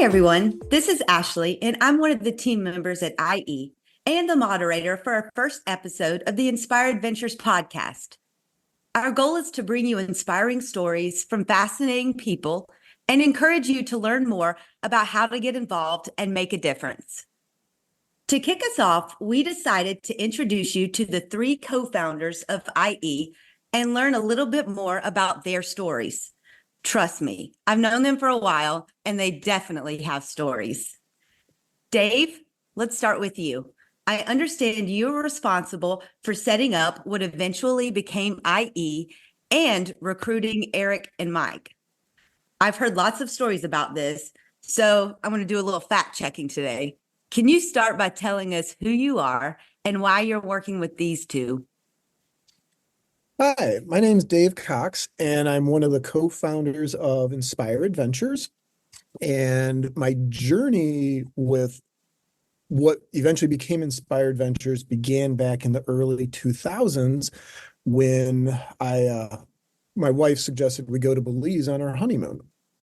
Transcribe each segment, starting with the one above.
Hi, everyone. This is Ashley, and I'm one of the team members at IE and the moderator for our first episode of the Inspire EdVentures podcast. Our goal is to bring you inspiring stories from fascinating people and encourage you to learn more about how to get involved and make a difference. To kick us off, we decided to introduce you to the three co-founders of IE and learn a little bit more about their stories. Trust me, I've known them for a while, and they definitely have stories. Dave, let's start with you. I understand you were responsible for setting up what eventually became IE and recruiting Eric and Mike. I've heard lots of stories about this, so I'm going to do a little fact checking today. Can you start by telling us who you are and why you're working with these two? Hi, my name is Dave Cox, and I'm one of the co-founders of Inspire EdVentures. And my journey with what eventually became Inspire EdVentures began back in the early 2000s when my wife suggested we go to Belize on our honeymoon.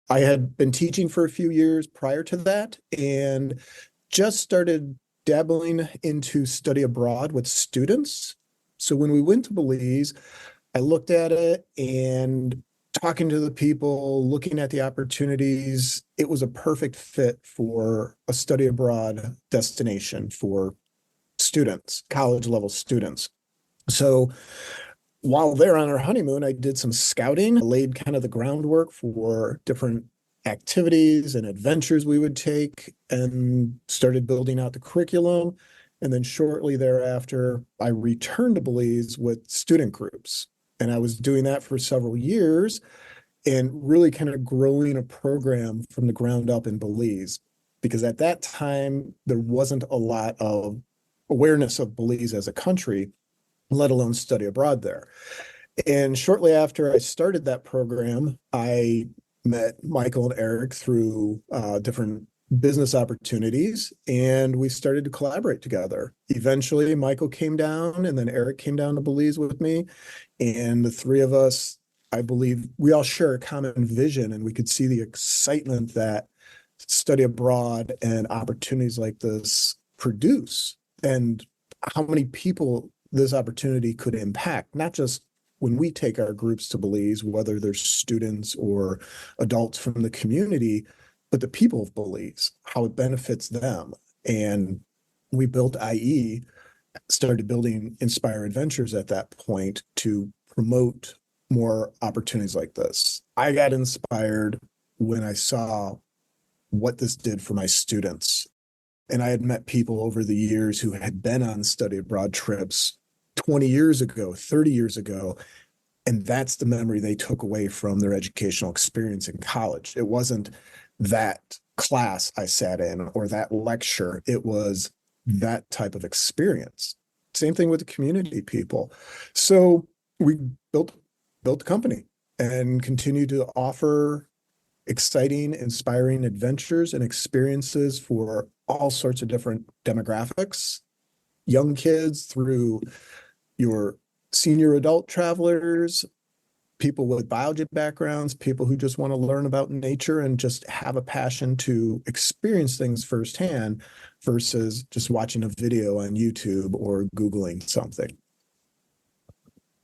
I had been teaching for a few years prior to that and just started dabbling into study abroad with students. So when we went to Belize, I looked at it and talking to the people, looking at the opportunities, it was a perfect fit for a study abroad destination for students, college level students. So while they're on our honeymoon, I did some scouting, laid kind of the groundwork for different activities and adventures we would take, and started building out the curriculum. And then shortly thereafter, I returned to Belize with student groups. And I was doing that for several years and really kind of growing a program from the ground up in Belize. Because at that time, there wasn't a lot of awareness of Belize as a country, let alone study abroad there. And shortly after I started that program, I met Michael and Eric through different business opportunities, and we started to collaborate together. Eventually, Michael came down, and then Eric came down to Belize with me, and the three of us, I believe, we all share a common vision, and we could see the excitement that study abroad and opportunities like this produce, and how many people this opportunity could impact, not just when we take our groups to Belize, whether they're students or adults from the community, but the people of Belize, how it benefits them. And we built IE, started building Inspire EdVentures at that point to promote more opportunities like this. I got inspired when I saw what this did for my students. And I had met people over the years who had been on study abroad trips 20 years ago, 30 years ago, and that's the memory they took away from their educational experience in college. It wasn't that class I sat in or that lecture. It was that type of experience. Same thing with the community people. So we built the company and continue to offer exciting, inspiring adventures and experiences for all sorts of different demographics, young kids through your senior adult travelers, people with biology backgrounds, people who just want to learn about nature and just have a passion to experience things firsthand versus just watching a video on YouTube or Googling something.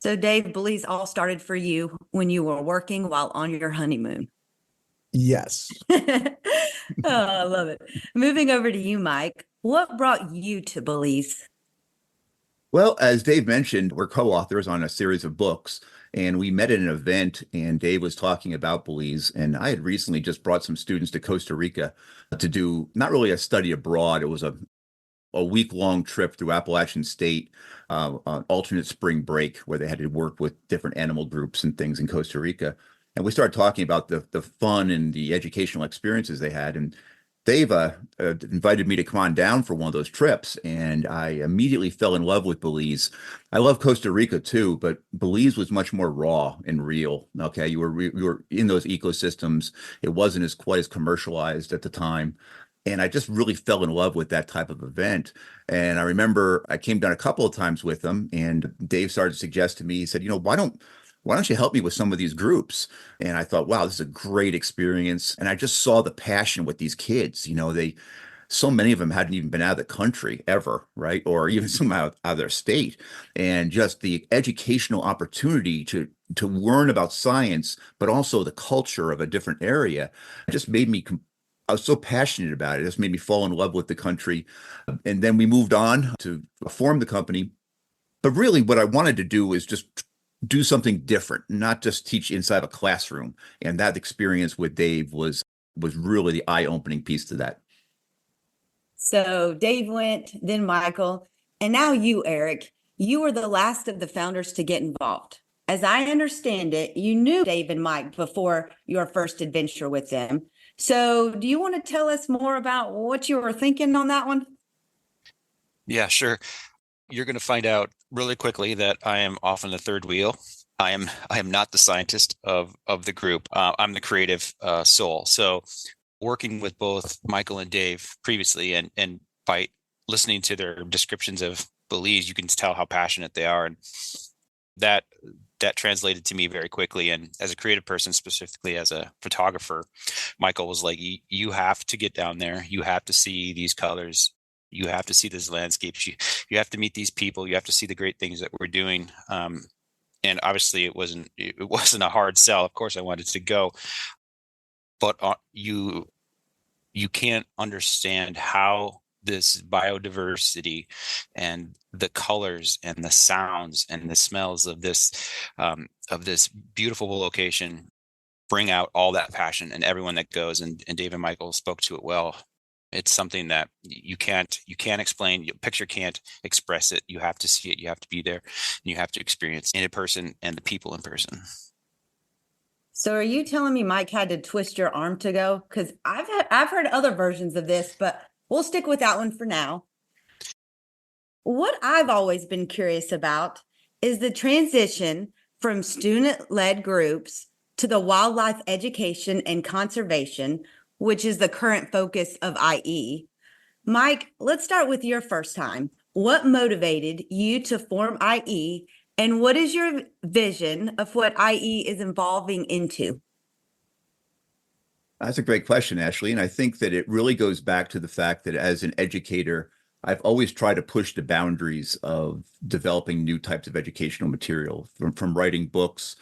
So, Dave, Belize all started for you when you were working while on your honeymoon. Yes. Oh, I love it. Moving over to you, Mike. What brought you to Belize? Well, as Dave mentioned, we're co-authors on a series of books, and we met at an event, and Dave was talking about Belize, and I had recently just brought some students to Costa Rica to do not really a study abroad. It was a week-long trip through Appalachian State, on alternate spring break, where they had to work with different animal groups and things in Costa Rica. And we started talking about the fun and the educational experiences they had, and Dave invited me to come on down for one of those trips, and I immediately fell in love with Belize. I love Costa Rica too, but Belize was much more raw and real. Okay, you were in those ecosystems. It wasn't as quite as commercialized at the time, and I just really fell in love with that type of event. And I remember I came down a couple of times with them, and Dave started to suggest to me, he said, why don't why don't you help me with some of these groups? And I thought, wow, this is a great experience. And I just saw the passion with these kids. So many of them hadn't even been out of the country ever, right? Or even some out of their state. And just the educational opportunity to learn about science, but also the culture of a different area, just made me I was so passionate about it. It just made me fall in love with the country. And then we moved on to form the company. But really what I wanted to do was just do something different, not just teach inside a classroom. And that experience with Dave was really the eye-opening piece to that. So Dave went, then Michael, and now you, Eric. You were the last of the founders to get involved. As I understand it, you knew Dave and Mike before your first adventure with them. So do you want to tell us more about what you were thinking on that one? Yeah, sure. You're going to find out really quickly that I am often the third wheel. I am not the scientist of the group. I'm the creative soul. So working with both Michael and Dave previously, and by listening to their descriptions of Belize, you can tell how passionate they are, and that translated to me very quickly. And as a creative person, specifically as a photographer, Michael was like, you have to get down there. You have to see these colors. You have to see these landscapes. You have to meet these people. You have to see the great things that we're doing. And obviously it wasn't a hard sell. Of course I wanted to go, but you can't understand how this biodiversity and the colors and the sounds and the smells of this beautiful location bring out all that passion in everyone that goes. And Dave and Michael spoke to it well. It's something that you can't explain. Your picture can't express it. You have to see it. You have to be there. And you have to experience it in person and the people in person. So are you telling me Mike had to twist your arm to go? Because I've heard other versions of this, but we'll stick with that one for now. What I've always been curious about is the transition from student-led groups to the wildlife education and conservation, which is the current focus of IE. Mike, let's start with your first time. What motivated you to form IE, and what is your vision of what IE is evolving into? That's a great question, Ashley. And I think that it really goes back to the fact that as an educator, I've always tried to push the boundaries of developing new types of educational material, from writing books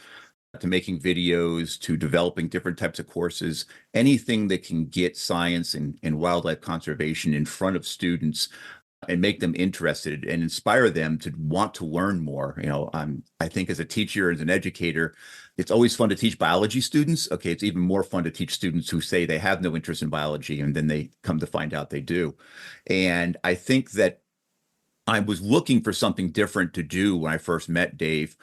to making videos to developing different types of courses, anything that can get science and wildlife conservation in front of students and make them interested and inspire them to want to learn more. I think as a teacher, as an educator, it's always fun to teach biology students. Okay, it's even more fun to teach students who say they have no interest in biology, and then they come to find out they do. And I think that I was looking for something different to do when I first met Dave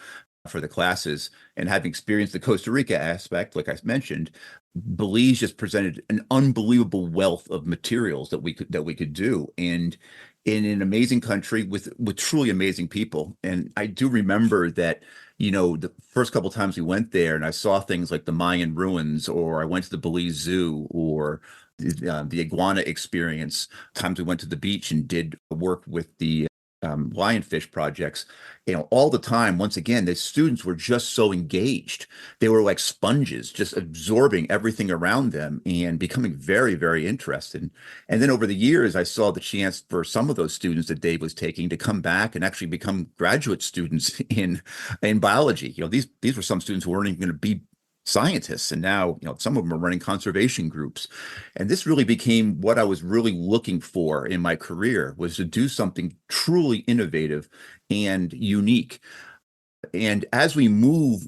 for the classes, and having experienced the Costa Rica aspect, like I mentioned, Belize just presented an unbelievable wealth of materials that we could do, and in an amazing country with truly amazing people. And I do remember that, the first couple of times we went there and I saw things like the Mayan ruins, or I went to the Belize Zoo, or the iguana experience. Times we went to the beach and did work with the lionfish projects, all the time. Once again, the students were just so engaged. They were like sponges, just absorbing everything around them and becoming very, very interested. And then over the years, I saw the chance for some of those students that Dave was taking to come back and actually become graduate students in biology. These were some students who weren't even going to be scientists, and now some of them are running conservation groups. And this really became what I was really looking for in my career, was to do something truly innovative and unique. And as we move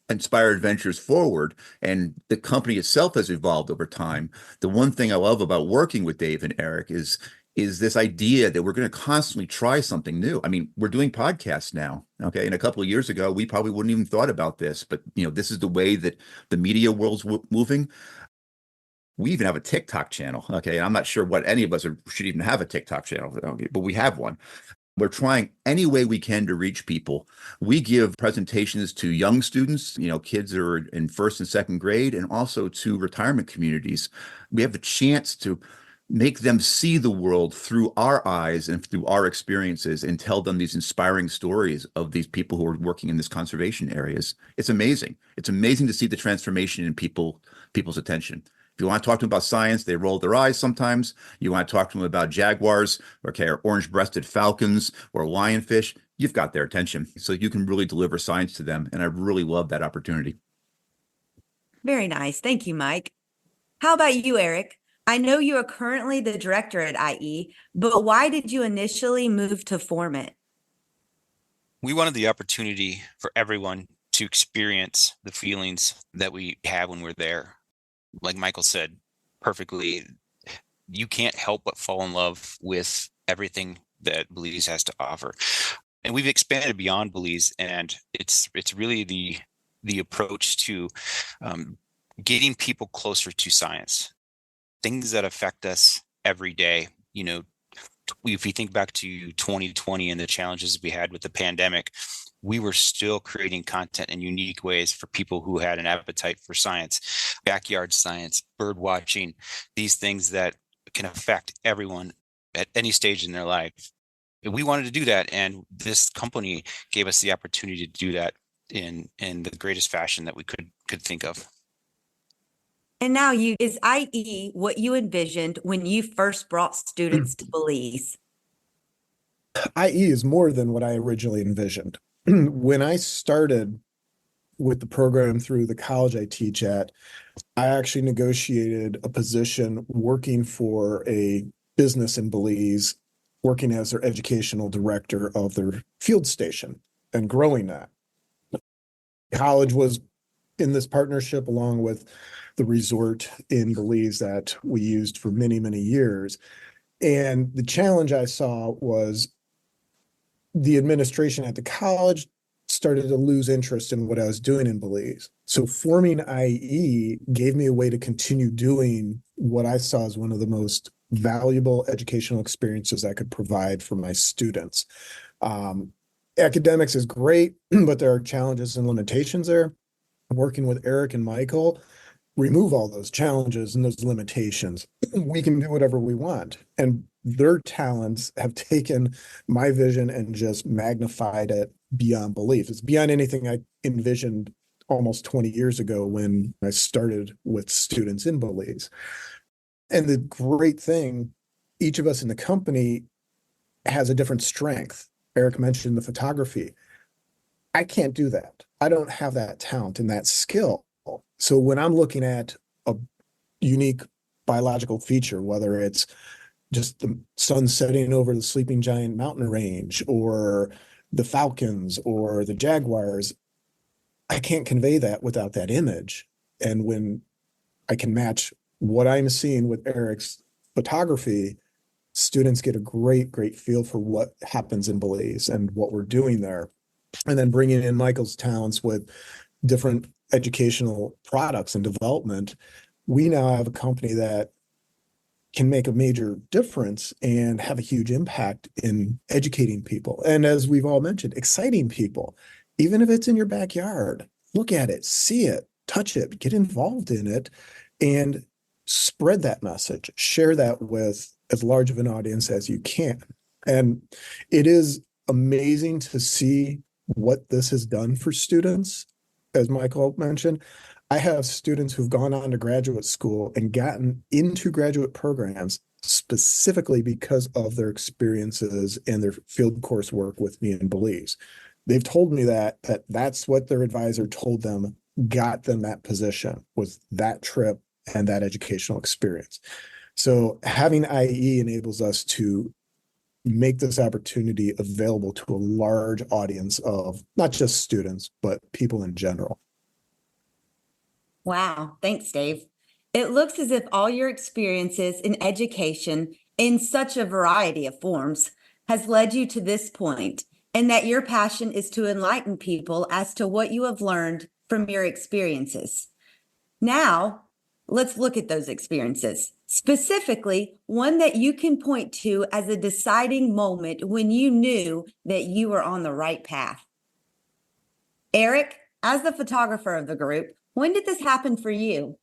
Inspire EdVentures forward, and the company itself has evolved over time, the one thing I love about working with Dave and Eric is this idea that we're going to constantly try something new. I mean, we're doing podcasts now. Okay. And a couple of years ago, we probably wouldn't even thought about this, but this is the way that the media world's moving. We even have a TikTok channel. Okay. And I'm not sure what any of us should even have a TikTok channel, okay, but we have one. We're trying any way we can to reach people. We give presentations to young students, kids that are in first and second grade, and also to retirement communities. We have the chance to make them see the world through our eyes and through our experiences and tell them these inspiring stories of these people who are working in this conservation areas. It's amazing. It's amazing to see the transformation in people's attention. If you want to talk to them about science, they roll their eyes sometimes. You want to talk to them about jaguars, okay, or orange-breasted falcons or lionfish, you've got their attention. So you can really deliver science to them. And I really love that opportunity. Very nice. Thank you, Mike. How about you, Eric? I know you are currently the director at IE, but why did you initially move to form it? We wanted the opportunity for everyone to experience the feelings that we have when we're there. Like Michael said perfectly, you can't help but fall in love with everything that Belize has to offer. And we've expanded beyond Belize, and it's really the approach to getting people closer to science, things that affect us every day. You know, if you think back to 2020 and the challenges we had with the pandemic, we were still creating content in unique ways for people who had an appetite for science, backyard science, bird watching, these things that can affect everyone at any stage in their life. We wanted to do that, and this company gave us the opportunity to do that in the greatest fashion that we could think of. And now is IE what you envisioned when you first brought students to Belize? IE is more than what I originally envisioned. When I started with the program through the college I teach at, I actually negotiated a position working for a business in Belize, working as their educational director of their field station and growing that. College was in this partnership along with the resort in Belize that we used for many, many years. And the challenge I saw was the administration at the college started to lose interest in what I was doing in Belize. So forming IE gave me a way to continue doing what I saw as one of the most valuable educational experiences I could provide for my students. Academics is great, but there are challenges and limitations there. Working with Eric and Michael, remove all those challenges and those limitations. We can do whatever we want. And their talents have taken my vision and just magnified it beyond belief. It's beyond anything I envisioned almost 20 years ago when I started with students in Belize. And the great thing, each of us in the company has a different strength. Eric mentioned the photography. I can't do that. I don't have that talent and that skill. So when I'm looking at a unique biological feature, whether it's just the sun setting over the sleeping giant mountain range or the falcons or the jaguars, I can't convey that without that image. And when I can match what I'm seeing with Eric's photography, students get a great feel for what happens in Belize and what we're doing there. And then bringing in Michael's talents with different educational products and development, we now have a company that can make a major difference and have a huge impact in educating people. And as we've all mentioned, exciting people, even if it's in your backyard, look at it, see it, touch it, get involved in it, and spread that message, share that with as large of an audience as you can. And it is amazing to see what this has done for students. As Michael mentioned, I have students who've gone on to graduate school and gotten into graduate programs specifically because of their experiences and their field course work with me in Belize. They've told me that that's what their advisor told them got them that position, was that trip and that educational experience. So having IE enables us to make this opportunity available to a large audience of not just students, but people in general. Wow. Thanks, Dave. It looks as if all your experiences in education in such a variety of forms has led you to this point, and that your passion is to enlighten people as to what you have learned from your experiences. Now, let's look at those experiences, specifically one that you can point to as a deciding moment when you knew that you were on the right path. Eric, as the photographer of the group, when did this happen for you?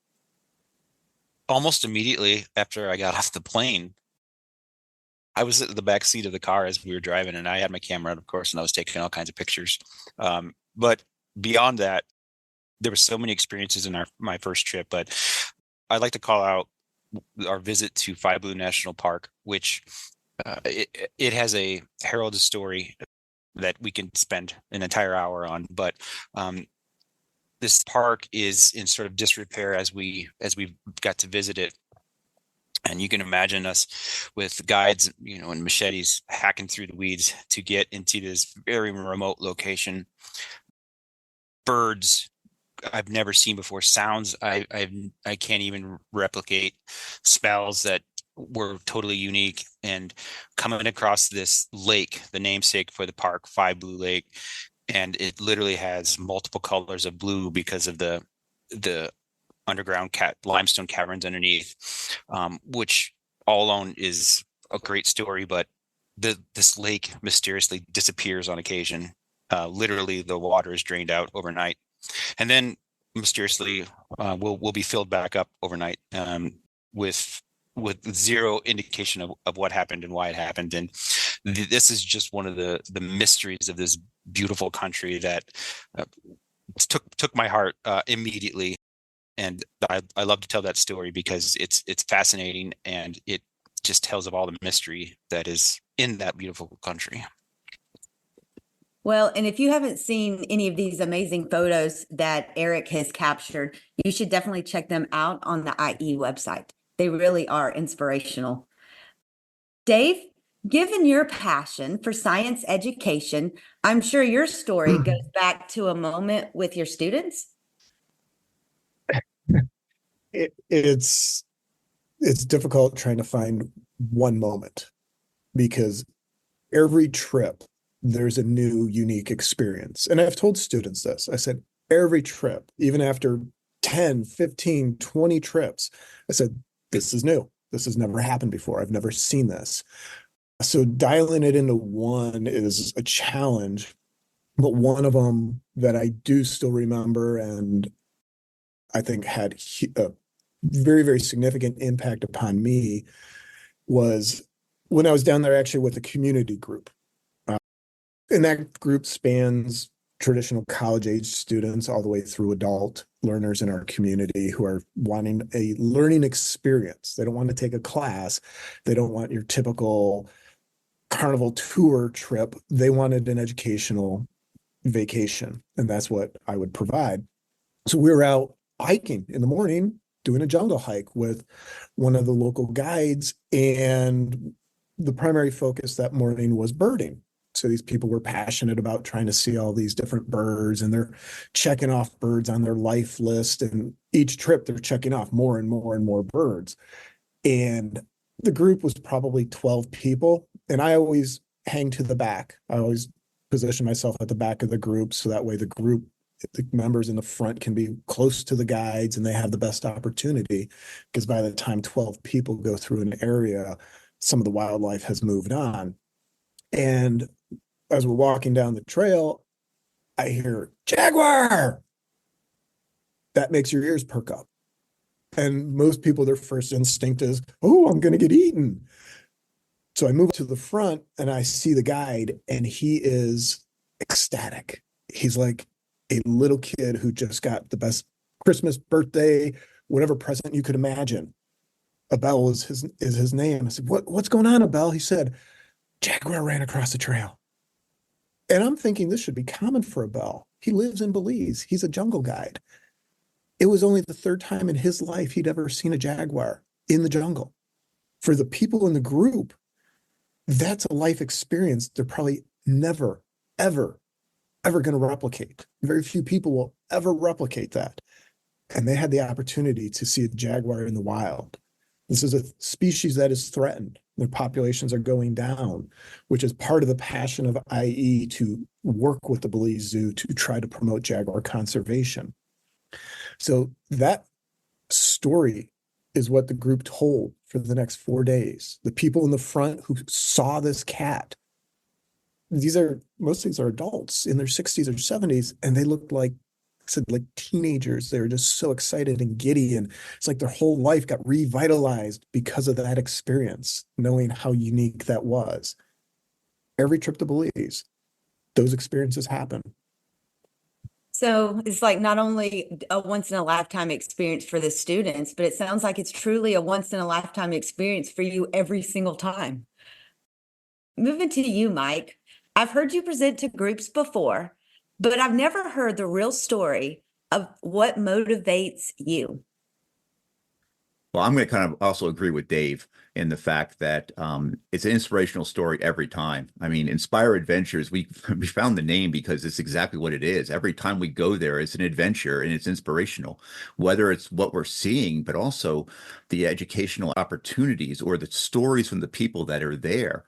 almost immediately after I got off the plane, I was at the back seat of the car as we were driving, and I had my camera, of course, and I was taking all kinds of pictures. But beyond that, there were so many experiences in my first trip. But I'd like to call out our visit to Five Blue National Park, which it has a heralded story that we can spend an entire hour on. But this park is in sort of disrepair as we got to visit it. And you can imagine us with guides, and machetes hacking through the weeds to get into this very remote location. Birds I've never seen before, sounds I can't even replicate, smells that were totally unique, and coming across this lake, the namesake for the park, Five Blue Lake, and it literally has multiple colors of blue because of the underground limestone caverns underneath, which all alone is a great story. But this lake mysteriously disappears on occasion. Literally, the water is drained out overnight, and then mysteriously will be filled back up overnight, with zero indication of what happened and why it happened. And this is just one of the mysteries of this beautiful country that took my heart immediately. And I love to tell that story because it's fascinating, and it just tells of all the mystery that is in that beautiful country. Well, and if you haven't seen any of these amazing photos that Eric has captured, you should definitely check them out on the IE website. They really are inspirational. Dave, given your passion for science education, I'm sure your story goes back to a moment with your students. It's difficult trying to find one moment, because every trip there's a new unique experience. And I've told students this. I said, every trip, even after 10, 15, 20 trips, I said, this is new. This has never happened before. I've never seen this. So dialing it into one is a challenge. But one of them that I do still remember, and I think had a very, very significant impact upon me, was when I was down there actually with a community group. And that group spans traditional college-age students all the way through adult learners in our community who are wanting a learning experience. They don't want to take a class. They don't want your typical carnival tour trip. They wanted an educational vacation, and that's what I would provide. So we were out hiking in the morning, doing a jungle hike with one of the local guides, and the primary focus that morning was birding. So these people were passionate about trying to see all these different birds, and they're checking off birds on their life list. And each trip they're checking off more and more and more birds. And the group was probably 12 people. And I always hang to the back. I always position myself at the back of the group, so that way the members in the front can be close to the guides and they have the best opportunity, because by the time 12 people go through an area, some of the wildlife has moved on. And as we're walking down the trail, I hear jaguar. That makes your ears perk up. And most people, their first instinct is, oh, I'm going to get eaten. So I move to the front and I see the guide, and he is ecstatic. He's like a little kid who just got the best Christmas, birthday, whatever present you could imagine. Abel is his name. I said, what's going on, Abel? He said, jaguar ran across the trail. And I'm thinking this should be common for Abel. He lives in Belize. He's a jungle guide. It was only the third time in his life he'd ever seen a jaguar in the jungle. For the people in the group, that's a life experience they're probably never, ever, ever going to replicate. Very few people will ever replicate that. And they had the opportunity to see a jaguar in the wild. This is a species that is threatened. Their populations are going down, which is part of the passion of IE to work with the Belize Zoo to try to promote jaguar conservation. So that story is what the group told for the next 4 days. The people in the front who saw this cat, most of these are adults in their 60s or 70s, and they looked like said like teenagers. They were just so excited and giddy. And it's like their whole life got revitalized because of that experience, knowing how unique that was. Every trip to Belize, those experiences happen. So it's like not only a once in a lifetime experience for the students, but it sounds like it's truly a once in a lifetime experience for you every single time. Moving to you, Mike. I've heard you present to groups before, but I've never heard the real story of what motivates you. Well, I'm going to kind of also agree with Dave in the fact that it's an inspirational story every time. I mean, Inspire EdVentures, we found the name because it's exactly what it is. Every time we go there, it's an adventure and it's inspirational, whether it's what we're seeing, but also the educational opportunities or the stories from the people that are there.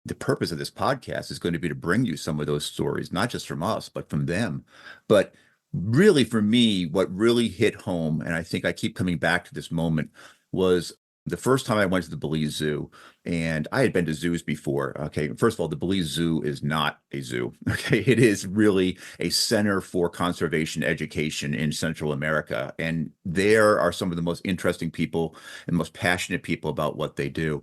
The purpose of this podcast is going to be to bring you some of those stories, not just from us, but from them. But really, for me, what really hit home, and I think I keep coming back to this moment, was the first time I went to the Belize Zoo. And I had been to zoos before. Okay. First of all, the Belize Zoo is not a zoo. Okay. It is really a center for conservation education in Central America. And there are some of the most interesting people and most passionate people about what they do.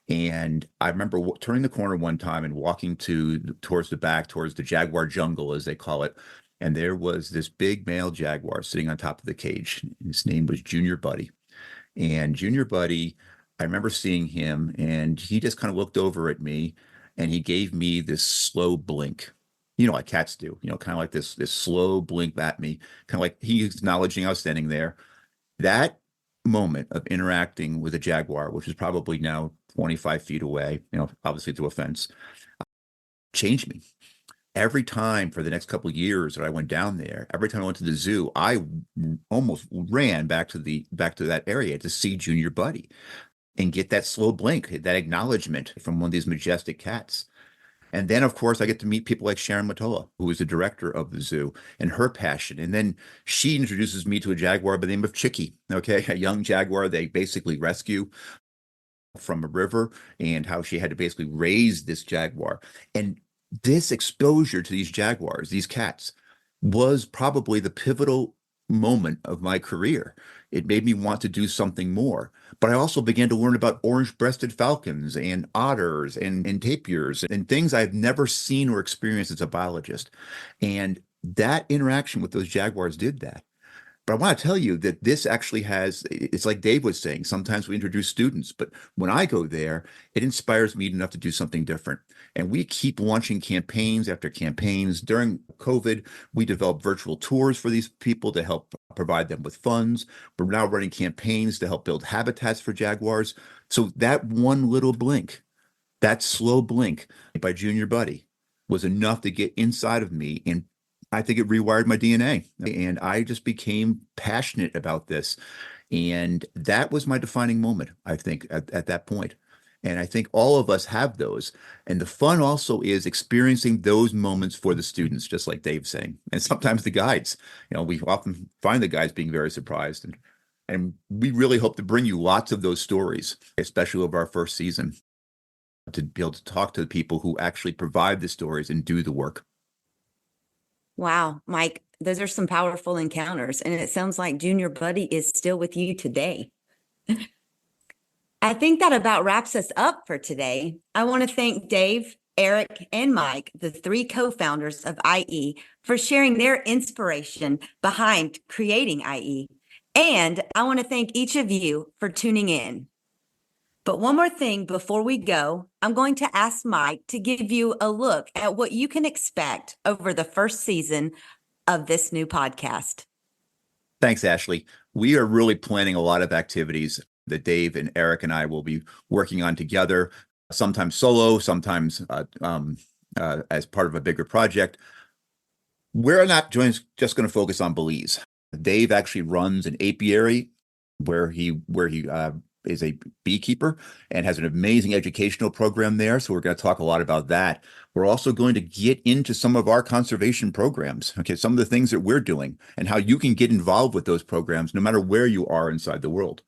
And I remember turning the corner one time and walking towards the back, towards the jaguar jungle, as they call it. And there was this big male jaguar sitting on top of the cage. His name was Junior Buddy. And Junior Buddy, I remember seeing him, and he just kind of looked over at me, and he gave me this slow blink. You know, like cats do, kind of like this slow blink at me, kind of like he acknowledging I was standing there. That moment of interacting with a jaguar, which is probably now 25 feet away, obviously through a fence, changed me. Every time for the next couple of years that I went down there, every time I went to the zoo, I almost ran back to that area to see Junior Buddy and get that slow blink, that acknowledgement from one of these majestic cats. And then, of course, I get to meet people like Sharon Matola, who is the director of the zoo, and her passion. And then she introduces me to a jaguar by the name of Chicky, okay, a young jaguar they basically rescue from a river, and how she had to basically raise this jaguar. And this exposure to these jaguars, these cats, was probably the pivotal moment of my career. It made me want to do something more. But I also began to learn about orange-breasted falcons and otters and tapirs and things I've never seen or experienced as a biologist. And that interaction with those jaguars did that. But I want to tell you that this actually it's like Dave was saying, sometimes we introduce students, but when I go there, it inspires me enough to do something different. And we keep launching campaigns after campaigns. During COVID, we developed virtual tours for these people to help provide them with funds. We're now running campaigns to help build habitats for jaguars. So that one little blink, that slow blink by Junior Buddy was enough to get inside of me, and I think it rewired my DNA, and I just became passionate about this. And that was my defining moment, I think, at that point. And I think all of us have those. And the fun also is experiencing those moments for the students, just like Dave's saying. And sometimes the guides, we often find the guides being very surprised. And we really hope to bring you lots of those stories, especially over our first season, to be able to talk to the people who actually provide the stories and do the work. Wow, Mike, those are some powerful encounters. And it sounds like Junior Buddy is still with you today. I think that about wraps us up for today. I want to thank Dave, Eric, and Mike, the three co-founders of IE, for sharing their inspiration behind creating IE. And I want to thank each of you for tuning in. But one more thing before we go, I'm going to ask Mike to give you a look at what you can expect over the first season of this new podcast. Thanks, Ashley. We are really planning a lot of activities that Dave and Eric and I will be working on together, sometimes solo, sometimes as part of a bigger project. We're not just going to focus on Belize. Dave actually runs an apiary where he is a beekeeper and has an amazing educational program there. So we're going to talk a lot about that. We're also going to get into some of our conservation programs, okay, some of the things that we're doing and how you can get involved with those programs no matter where you are inside the world.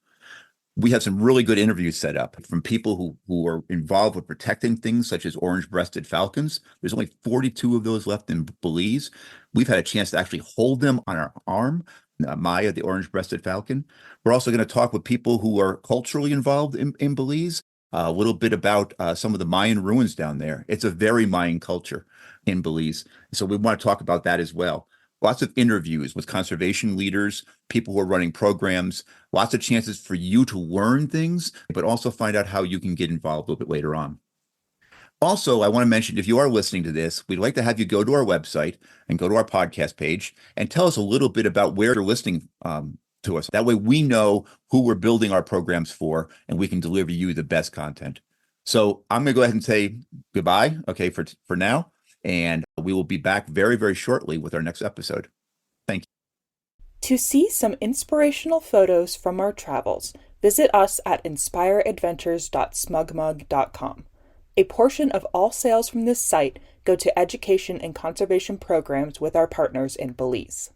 We have some really good interviews set up from people who are involved with protecting things such as orange-breasted falcons. There's only 42 of those left in Belize. We've had a chance to actually hold them on our arm, Maya, the orange-breasted falcon. We're also going to talk with people who are culturally involved in Belize, a little bit about some of the Mayan ruins down there. It's a very Mayan culture in Belize. So we want to talk about that as well. Lots of interviews with conservation leaders, people who are running programs, lots of chances for you to learn things, but also find out how you can get involved a little bit later on. Also, I want to mention, if you are listening to this, we'd like to have you go to our website and go to our podcast page and tell us a little bit about where you're listening to us. That way we know who we're building our programs for, and we can deliver you the best content. So I'm going to go ahead and say goodbye, okay, for now. And we will be back very, very shortly with our next episode. Thank you. To see some inspirational photos from our travels, visit us at inspireadventures.smugmug.com. A portion of all sales from this site go to education and conservation programs with our partners in Belize.